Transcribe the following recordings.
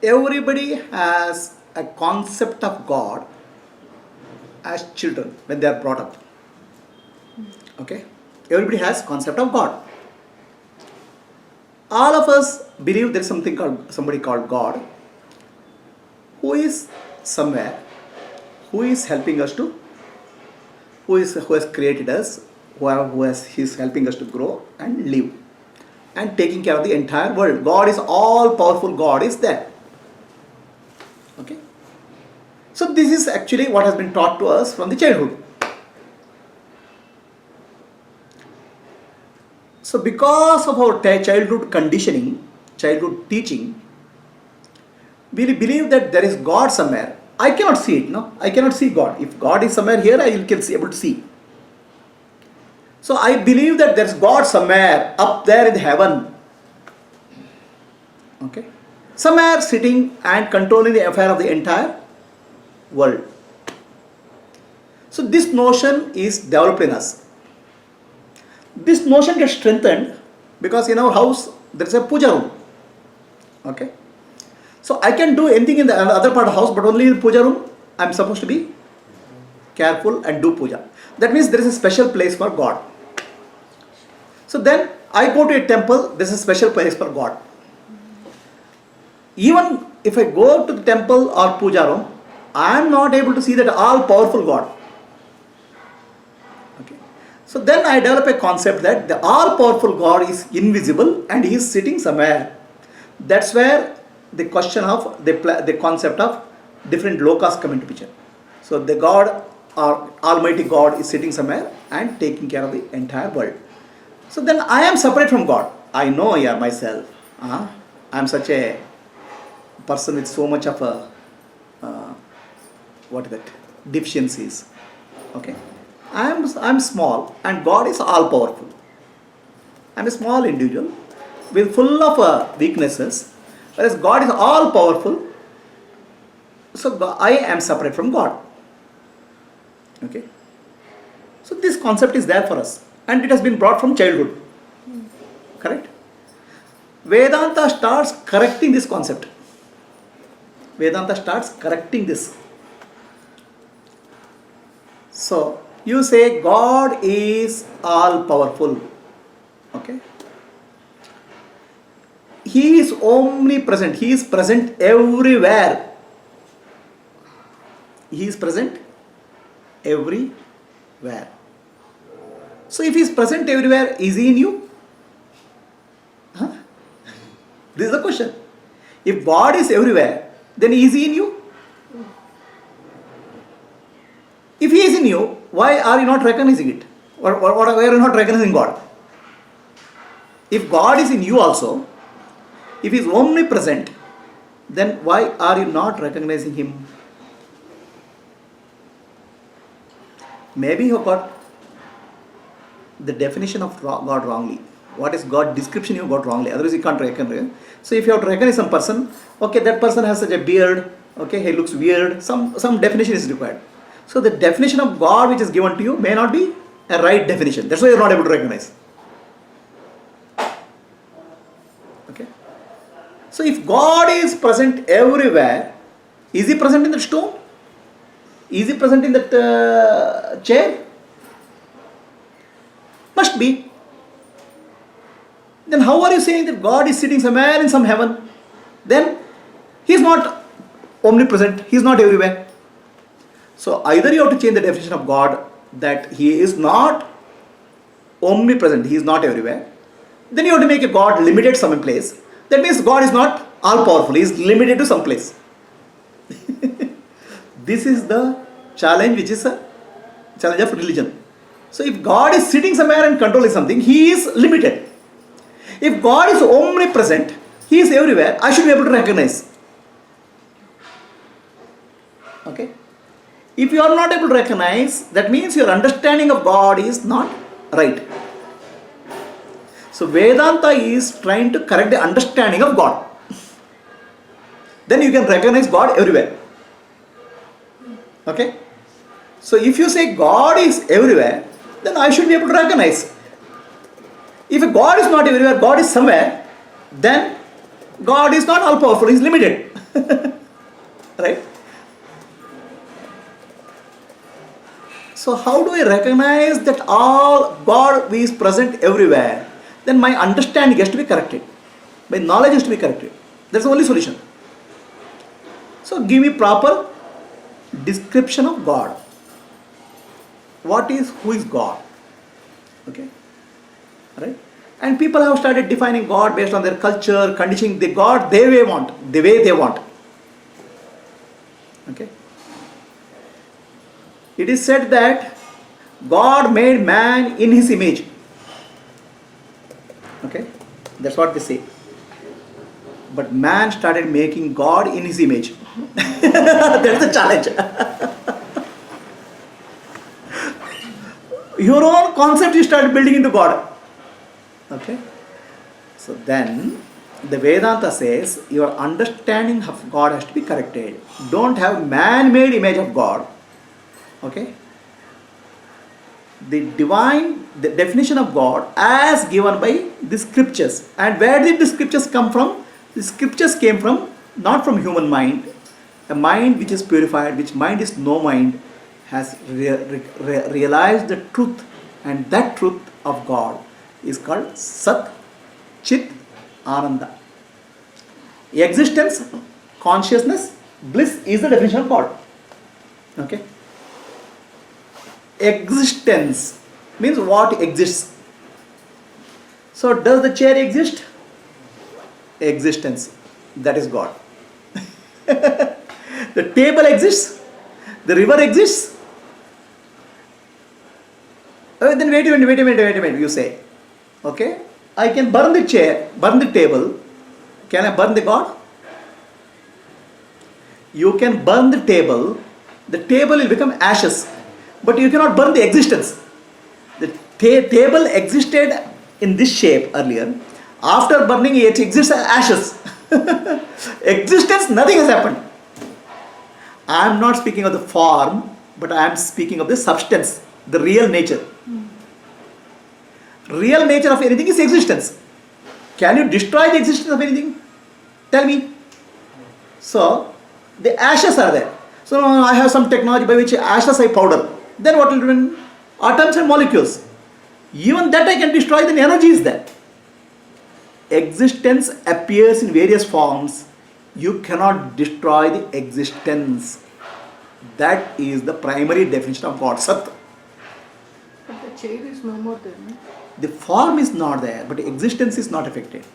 everybody has a concept of God as children when they are brought up. Okay? Everybody has concept of God. All of us believe there is somebody called God, who is somewhere, who is helping us to, who has created us, he is helping us to grow and live, and taking care of the entire world. God is all powerful. God is there. Okay. So this is actually what has been taught to us from the childhood. So because of our childhood conditioning, childhood teaching, we believe that there is God somewhere. I cannot see it, no? I cannot see God. If God is somewhere here, I can be able to see. So I believe that there is God somewhere up there in heaven. Okay? Somewhere sitting and controlling the affair of the entire world. So this notion is developed in us. This notion gets strengthened because in our house there is a puja room. Okay? So I can do anything in the other part of the house, but only in the puja room I am supposed to be careful and do puja. That means there is a special place for God. So then I go to a temple, there is a special place for God. Even if I go to the temple or puja room, I am not able to see that all powerful God. Okay. So then I develop a concept that the all powerful God is invisible and he is sitting somewhere. That's where the question of the concept of different lokas come into picture. So the God or Almighty God is sitting somewhere and taking care of the entire world. So then I am separate from God. I know myself. I am such a person with so much of a deficiencies. Okay. I am small and God is all powerful. I am a small individual with full of weaknesses, whereas God is all powerful. So I am separate from God. Okay. So this concept is there for us, and it has been brought from childhood. Correct? Vedanta starts correcting this concept. Vedanta starts correcting this. So you say God is all powerful. Okay? He is omnipresent. He is present everywhere. He is present everywhere. So if he is present everywhere, is he in you? Huh? This is the question. If God is everywhere, then is he in you? If he is in you, why are you not recognizing it? Or why are you not recognizing God? If God is in you also, if he is omnipresent, then why are you not recognizing him? Maybe you have got the definition of God wrongly. What is God description you got wrongly? Otherwise you can't recognize. So if you have to recognize some person, okay, that person has such a beard, okay, he looks weird, some definition is required. So the definition of God which is given to you may not be a right definition. That's why you are not able to recognize. Okay. So if God is present everywhere, is he present in the stone? Is he present in that chair? Must be. Then how are you saying that God is sitting somewhere in some heaven? Then he is not omnipresent, he is not everywhere. So either you have to change the definition of God that he is not omnipresent, he is not everywhere. Then you have to make a God limited some place. That means God is not all powerful, he is limited to some place. This is the challenge, which is a challenge of religion. So if God is sitting somewhere and controlling something, he is limited. If God is omnipresent, he is everywhere, I should be able to recognize. Okay? If you are not able to recognize, that means your understanding of God is not right. So Vedanta is trying to correct the understanding of God. Then you can recognize God everywhere. Okay? So if you say God is everywhere, then I should be able to recognize. If God is not everywhere, God is somewhere, then God is not all powerful, he is limited. Right? So how do I recognize that all God is present everywhere? Then my understanding has to be corrected. My knowledge has to be corrected. That's the only solution. So give me proper description of God. Who is God? Okay? Right? And people have started defining God based on their culture, conditioning the God the way they want. Okay? It is said that God made man in his image. Okay? That's what they say. But man started making God in his image. That's the challenge. Your own concept you start building into God. Okay? So then, the Vedanta says your understanding of God has to be corrected. Don't have man-made image of God. Okay? The definition of God as given by the scriptures. And where did the scriptures come from? The scriptures came from, not from human mind. A mind which is purified, which mind is no mind, has realized the truth. And that truth of God is called Sat, Chit, Ananda. Existence, consciousness, bliss is the definition of God. Okay? Existence means what exists. So does the chair exist? Existence. That is God. The table exists. The river exists. Then wait a minute, you say. Okay? I can burn the chair, burn the table. Can I burn the God? You can burn the table will become ashes. But you cannot burn the existence. The table existed in this shape earlier. After burning it exists as ashes. Existence, nothing has happened. I am not speaking of the form, but I am speaking of the substance, the real nature. Real nature of anything is existence. Can you destroy the existence of anything? Tell me. So, the ashes are there. So, I have some technology by which ashes I powder. Then what will remain? Atoms and molecules. Even that I can destroy, then energy is there. Existence appears in various forms. You cannot destroy the existence. That is the primary definition of God, Sat. But the chair is no more there, no? The form is not there, but existence is not affected.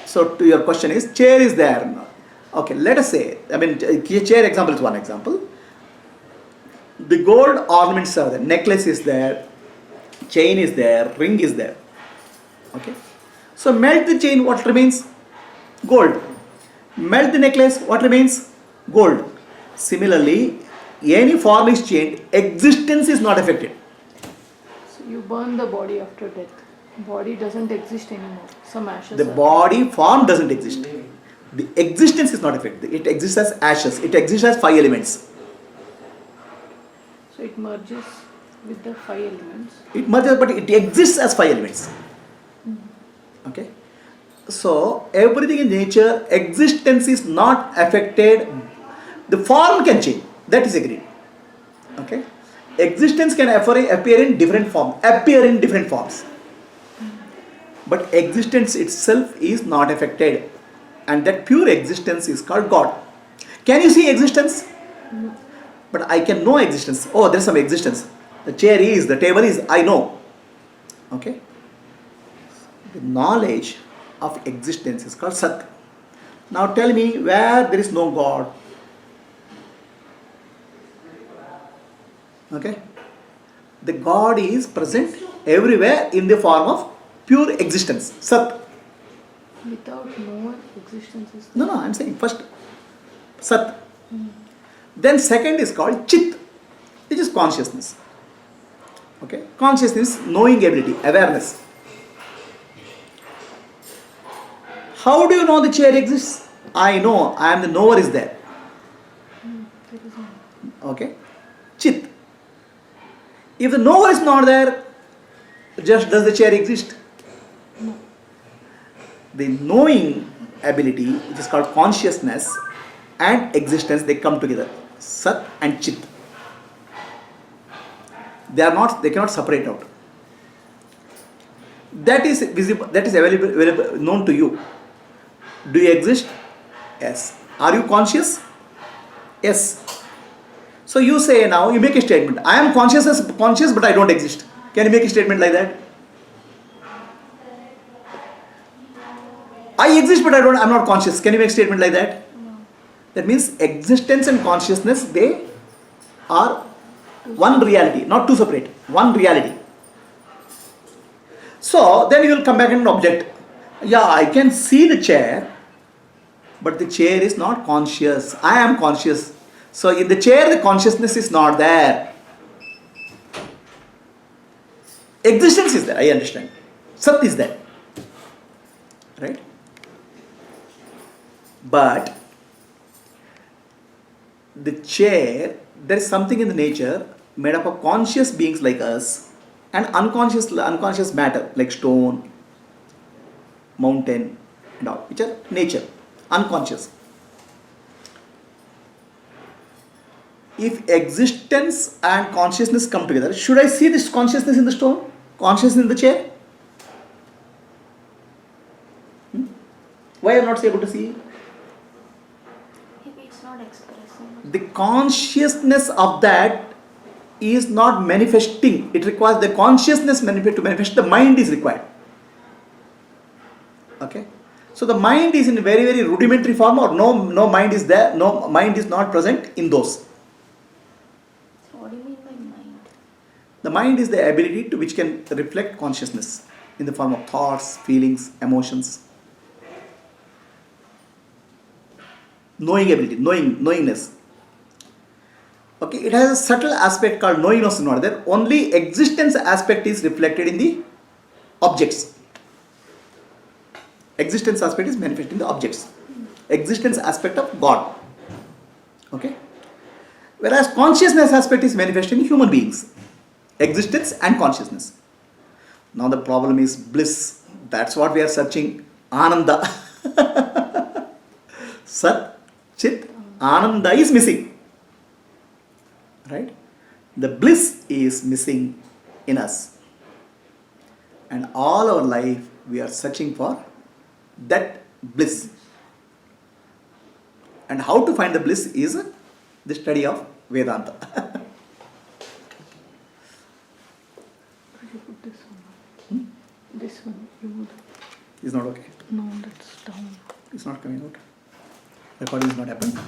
So to your question is, chair is there. Okay, let us say, chair example is one example. The gold ornaments are there, necklace is there, chain is there, ring is there. Okay. So melt the chain, what remains? Gold. Melt the necklace, what remains? Gold. Similarly, any form is changed, existence is not affected. So you burn the body after death. Body doesn't exist anymore. Some ashes. The body form doesn't exist. The existence is not affected. It exists as ashes. It exists as 5 elements. So it merges with the 5 elements. It merges, but it exists as 5 elements. Okay. So everything in nature, existence is not affected. The form can change. That is agreed. Okay. Existence can appear in different forms. But existence itself is not affected. And that pure existence is called God. Can you see existence? No. But I can know existence. Oh, there is some existence. The chair is, the table is, I know. Okay. The knowledge of existence is called Sat. Now tell me where there is no God. Okay. The God is present everywhere in the form of pure existence. Sat. Without no existence is No, I am saying first Sat. Then second is called Chit, which is consciousness. Okay. Consciousness, knowing ability, awareness. How do you know the chair exists? I know, I am the knower is there. There is no. Okay. Chit. If the knower is not there, just does the chair exist? No. The knowing ability, which is called consciousness and existence, they come together. Sat and Chit. They cannot separate out. That is visible, that is available, known to you. Do you exist? Yes. Are you conscious? Yes. So you say now, you make a statement. I am conscious but I don't exist. Can you make a statement like that? I exist but I'm not conscious. Can you make a statement like that? No. That means existence and consciousness, they are one reality, not two separate. One reality. So then you will come back and object. Yeah, I can see the chair, but the chair is not conscious. I am conscious. So in the chair, the consciousness is not there. Existence is there, I understand. Sat is there. Right? But the chair, there is something in the nature made up of conscious beings like us and unconscious matter like stone, mountain and all, which are nature, unconscious. If existence and consciousness come together, should I see this consciousness in the stone? Consciousness in the chair? Why I am not able to see? Maybe it's not expressing. The consciousness of that is not manifesting. It requires the consciousness to manifest. The mind is required. Okay. So the mind is in a very, very rudimentary form, or no mind is there. No mind is not present in those. So what do you mean by mind? The mind is the ability to which can reflect consciousness in the form of thoughts, feelings, emotions. Knowing ability, knowingness. Okay, it has a subtle aspect called knowingness not there. Only existence aspect is reflected in the objects. Existence aspect is manifested in the objects. Existence aspect of God. Okay. Whereas consciousness aspect is manifested in human beings. Existence and consciousness. Now the problem is bliss. That's what we are searching. Ananda. Sat, Chit, Ananda is missing. Right? The bliss is missing in us. And all our life we are searching for that bliss. And how to find the bliss is the study of Vedanta. Could you put this one? This one, remove that. It's not okay. No, that's down. It's not coming out. Recording is not happening.